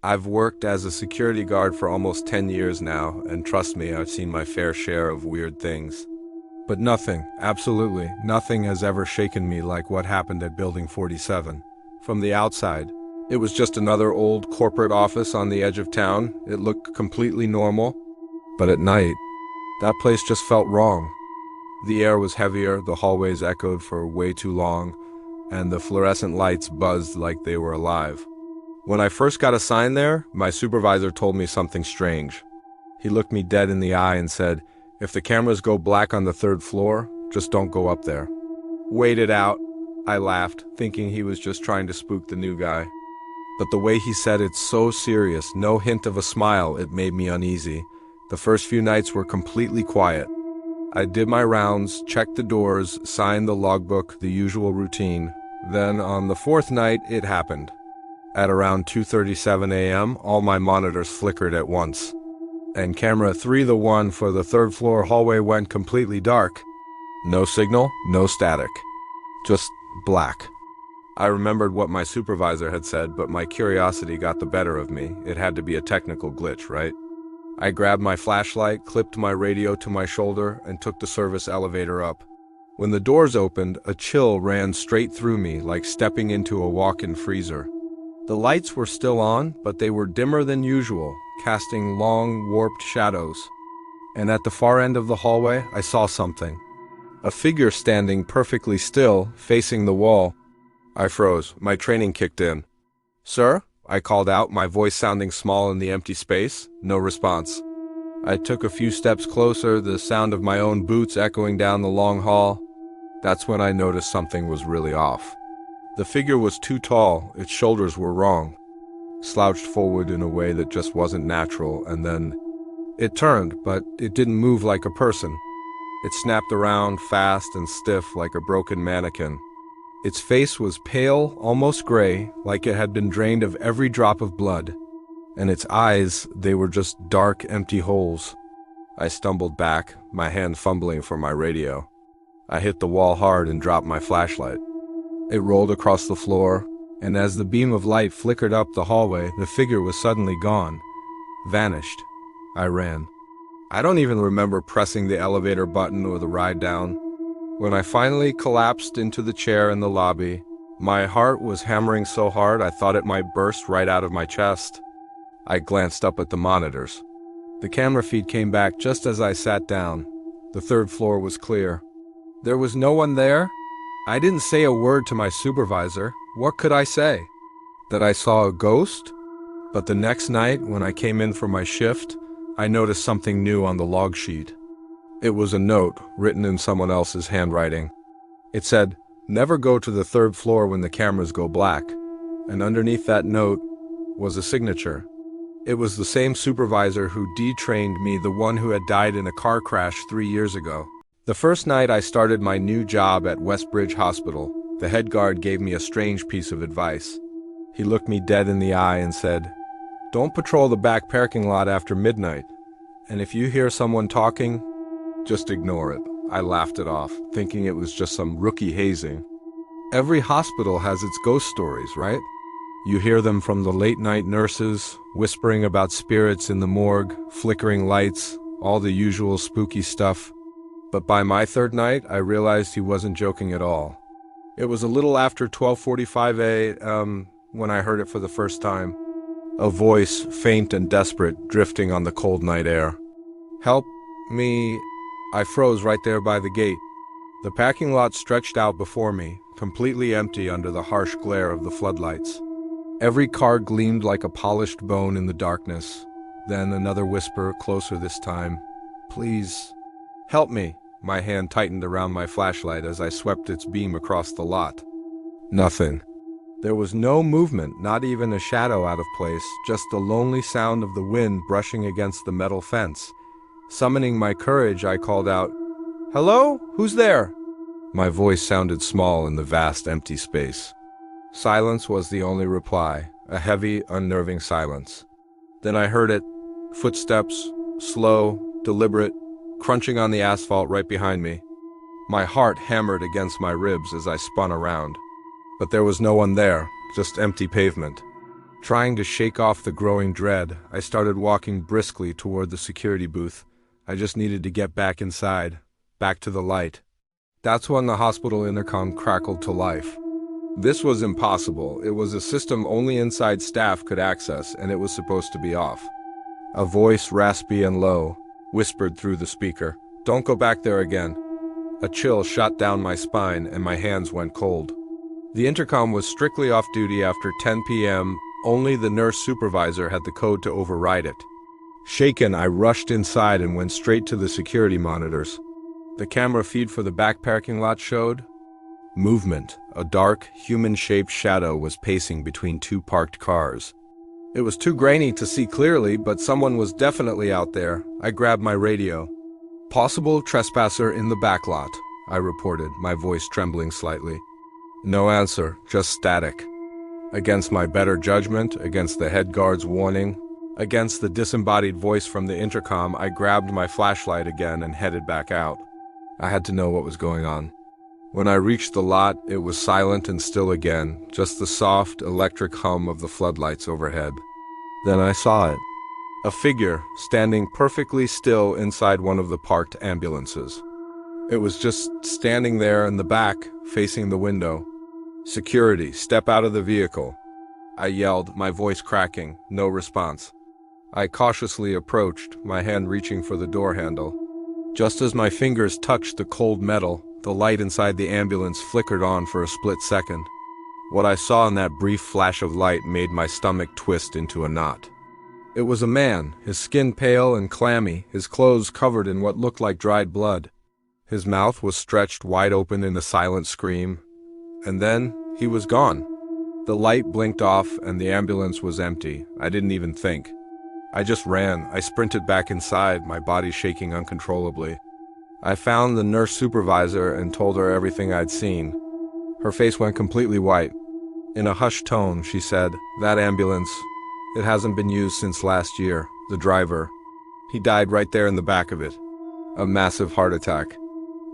I've worked as a security guard for almost 10 years now, and trust me, I've seen my fair share of weird things. But nothing, absolutely nothing has ever shaken me like what happened at Building 47. From the outside, it was just another old corporate office on the edge of town. It looked completely normal. But at night, that place just felt wrong. The air was heavier, the hallways echoed for way too long, and the fluorescent lights buzzed like they were alive. When I first got assigned there, my supervisor told me something strange. He looked me dead in the eye and said, "If the cameras go black on the third floor, just don't go up there." "Wait it out," I laughed, thinking he was just trying to spook the new guy. But the way he said it so serious, no hint of a smile, it made me uneasy. The first few nights were completely quiet. I did my rounds, checked the doors, signed the logbook, the usual routine. Then on the fourth night, it happened. At around 2:37 a.m., all my monitors flickered at once. And camera 3, the one for the third floor hallway, went completely dark. No signal, no static. Just black. I remembered what my supervisor had said, but my curiosity got the better of me. It had to be a technical glitch, right? I grabbed my flashlight, clipped my radio to my shoulder, and took the service elevator up. When the doors opened, a chill ran straight through me, like stepping into a walk-in freezer. The lights were still on, but they were dimmer than usual, casting long, warped shadows. And at the far end of the hallway, I saw something. A figure standing perfectly still, facing the wall. I froze. My training kicked in. "Sir?" I called out, my voice sounding small in the empty space. No response. I took a few steps closer, the sound of my own boots echoing down the long hall. That's when I noticed something was really off. The figure was too tall, its shoulders were wrong, slouched forward in a way that just wasn't natural, and then it turned, but it didn't move like a person. It snapped around, fast and stiff like a broken mannequin. Its face was pale, almost gray, like it had been drained of every drop of blood. And its eyes, they were just dark, empty holes. I stumbled back, my hand fumbling for my radio. I hit the wall hard and dropped my flashlight. It rolled across the floor, and as the beam of light flickered up the hallway, the figure was suddenly gone. Vanished. I ran. I don't even remember pressing the elevator button or the ride down. When I finally collapsed into the chair in the lobby, my heart was hammering so hard I thought it might burst right out of my chest. I glanced up at the monitors. The camera feed came back just as I sat down. The third floor was clear. There was no one there. I didn't say a word to my supervisor. What could I say? That I saw a ghost? But the next night, when I came in for my shift, I noticed something new on the log sheet. It was a note written in someone else's handwriting. It said, "Never go to the third floor when the cameras go black." And underneath that note was a signature. It was the same supervisor who detrained me, the one who had died in a car crash 3 years ago. The first night I started my new job at Westbridge Hospital, the head guard gave me a strange piece of advice. He looked me dead in the eye and said, "Don't patrol the back parking lot after midnight. And if you hear someone talking, just ignore it." I laughed it off, thinking it was just some rookie hazing. Every hospital has its ghost stories, right? You hear them from the late-night nurses, whispering about spirits in the morgue, flickering lights, all the usual spooky stuff. But by my third night, I realized he wasn't joking at all. It was a little after 12:45 a.m. when I heard it for the first time. A voice, faint and desperate, drifting on the cold night air. "Help me." I froze right there by the gate. The parking lot stretched out before me, completely empty under the harsh glare of the floodlights. Every car gleamed like a polished bone in the darkness. Then another whisper, closer this time. "Please, help me." My hand tightened around my flashlight as I swept its beam across the lot. Nothing. There was no movement, not even a shadow out of place, just the lonely sound of the wind brushing against the metal fence. Summoning my courage, I called out, "Hello? Who's there?" My voice sounded small in the vast empty space. Silence was the only reply, a heavy, unnerving silence. Then I heard it, footsteps, slow, deliberate, crunching on the asphalt right behind me. My heart hammered against my ribs as I spun around. But there was no one there, just empty pavement. Trying to shake off the growing dread, I started walking briskly toward the security booth. I just needed to get back inside, back to the light. That's when the hospital intercom crackled to life. This was impossible. It was a system only inside staff could access, and it was supposed to be off. A voice, raspy and low, whispered through the speaker, "Don't go back there again." A chill shot down my spine, and my hands went cold. The intercom was strictly off duty after 10 p.m. Only the nurse supervisor had the code to override it. Shaken, I rushed inside and went straight to the security monitors. The camera feed for the back parking lot showed movement. A dark, human-shaped shadow was pacing between two parked cars. It was too grainy to see clearly, but someone was definitely out there. I grabbed my radio. "Possible trespasser in the back lot," I reported, my voice trembling slightly. No answer, just static. Against my better judgment, against the head guard's warning, against the disembodied voice from the intercom, I grabbed my flashlight again and headed back out. I had to know what was going on. When I reached the lot, it was silent and still again, just the soft, electric hum of the floodlights overhead. Then I saw it. A figure, standing perfectly still inside one of the parked ambulances. It was just standing there in the back, facing the window. "Security, step out of the vehicle." I yelled, my voice cracking, no response. I cautiously approached, my hand reaching for the door handle. Just as my fingers touched the cold metal, the light inside the ambulance flickered on for a split second. What I saw in that brief flash of light made my stomach twist into a knot. It was a man, his skin pale and clammy, his clothes covered in what looked like dried blood. His mouth was stretched wide open in a silent scream, and then he was gone. The light blinked off and the ambulance was empty. I didn't even think. I just ran. I sprinted back inside, my body shaking uncontrollably. I found the nurse supervisor and told her everything I'd seen. Her face went completely white. In a hushed tone, she said, "That ambulance, it hasn't been used since last year. The driver, he died right there in the back of it. A massive heart attack.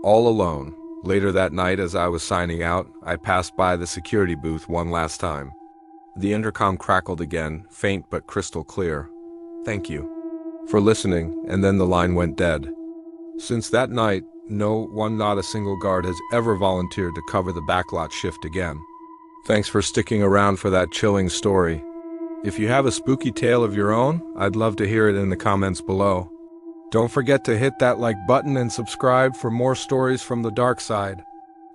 All alone." Later that night, as I was signing out, I passed by the security booth one last time. The intercom crackled again, faint but crystal clear. "Thank you for listening," and then the line went dead. Since that night, not a single guard has ever volunteered to cover the backlot shift again. Thanks for sticking around for that chilling story. If you have a spooky tale of your own, I'd love to hear it in the comments below. Don't forget to hit that like button and subscribe for more stories from the dark side.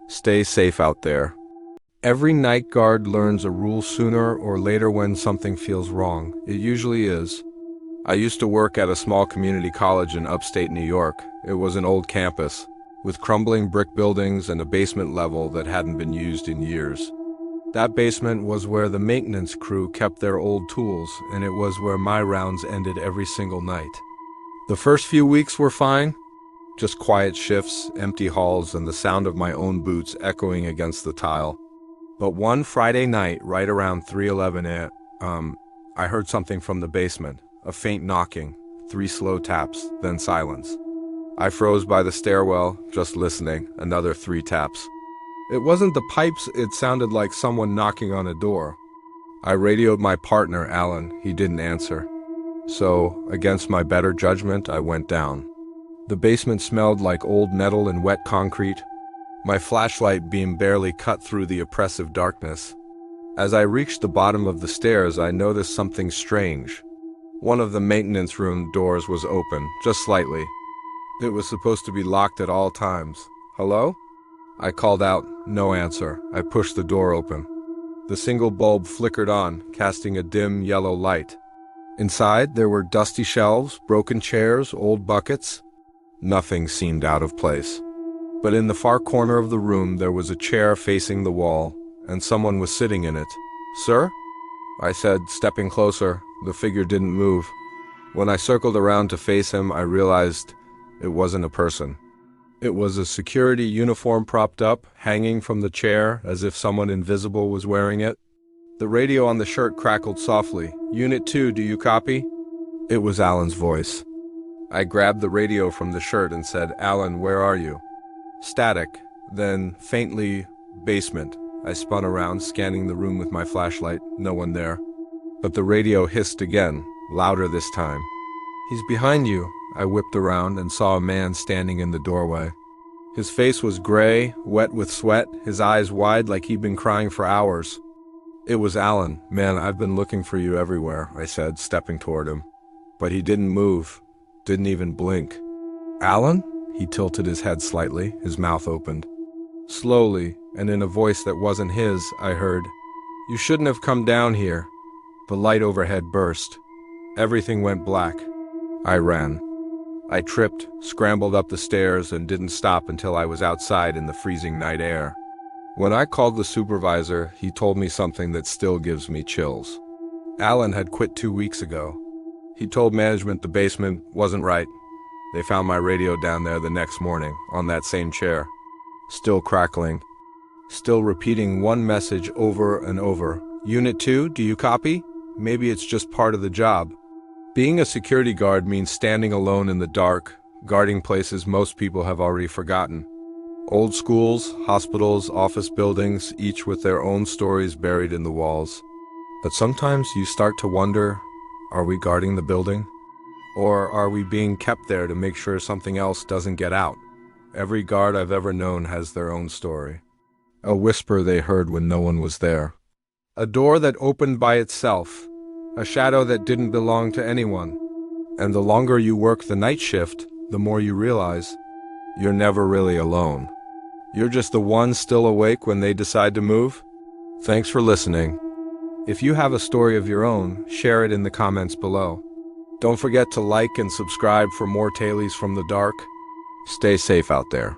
Stay safe out there. Every night guard learns a rule sooner or later when something feels wrong. It usually is. I used to work at a small community college in upstate New York. It was an old campus, with crumbling brick buildings and a basement level that hadn't been used in years. That basement was where the maintenance crew kept their old tools, and it was where my rounds ended every single night. The first few weeks were fine, just quiet shifts, empty halls, and the sound of my own boots echoing against the tile. But one Friday night, right around 3:11 I heard something from the basement. A faint knocking, 3 slow taps, then silence. I froze by the stairwell, just listening, another 3 taps. It wasn't the pipes, it sounded like someone knocking on a door. I radioed my partner, Alan. He didn't answer. So, against my better judgment, I went down. The basement smelled like old metal and wet concrete. My flashlight beam barely cut through the oppressive darkness. As I reached the bottom of the stairs, I noticed something strange. One of the maintenance room doors was open, just slightly. It was supposed to be locked at all times. "Hello?" I called out, no answer. I pushed the door open. The single bulb flickered on, casting a dim yellow light. Inside, there were dusty shelves, broken chairs, old buckets. Nothing seemed out of place. But in the far corner of the room, there was a chair facing the wall, and someone was sitting in it. "Sir?" I said, stepping closer. The figure didn't move. When I circled around to face him, I realized it wasn't a person. It was a security uniform propped up, hanging from the chair, as if someone invisible was wearing it. The radio on the shirt crackled softly. "Unit 2, do you copy?" It was Alan's voice. I grabbed the radio from the shirt and said, "Alan, where are you?" Static, then faintly, "Basement." I spun around, scanning the room with my flashlight. No one there. But the radio hissed again, louder this time. "He's behind you." I whipped around and saw a man standing in the doorway. His face was gray, wet with sweat, his eyes wide like he'd been crying for hours. It was Alan. "Man, I've been looking for you everywhere," I said, stepping toward him. But he didn't move, didn't even blink. "Alan?" He tilted his head slightly, his mouth opened. Slowly, and in a voice that wasn't his, I heard, "You shouldn't have come down here." The light overhead burst. Everything went black. I ran. I tripped, scrambled up the stairs, and didn't stop until I was outside in the freezing night air. When I called the supervisor, he told me something that still gives me chills. Alan had quit 2 weeks ago. He told management the basement wasn't right. They found my radio down there the next morning, on that same chair. Still crackling. Still repeating one message over and over. "Unit 2, do you copy?" Maybe it's just part of the job. Being a security guard means standing alone in the dark, guarding places most people have already forgotten. Old schools, hospitals, office buildings, each with their own stories buried in the walls. But sometimes you start to wonder, are we guarding the building? Or are we being kept there to make sure something else doesn't get out? Every guard I've ever known has their own story. A whisper they heard when no one was there. A door that opened by itself. A shadow that didn't belong to anyone. And the longer you work the night shift, the more you realize you're never really alone. You're just the one still awake when they decide to move. Thanks for listening. If you have a story of your own, share it in the comments below. Don't forget to like and subscribe for more Tales from the Dark. Stay safe out there.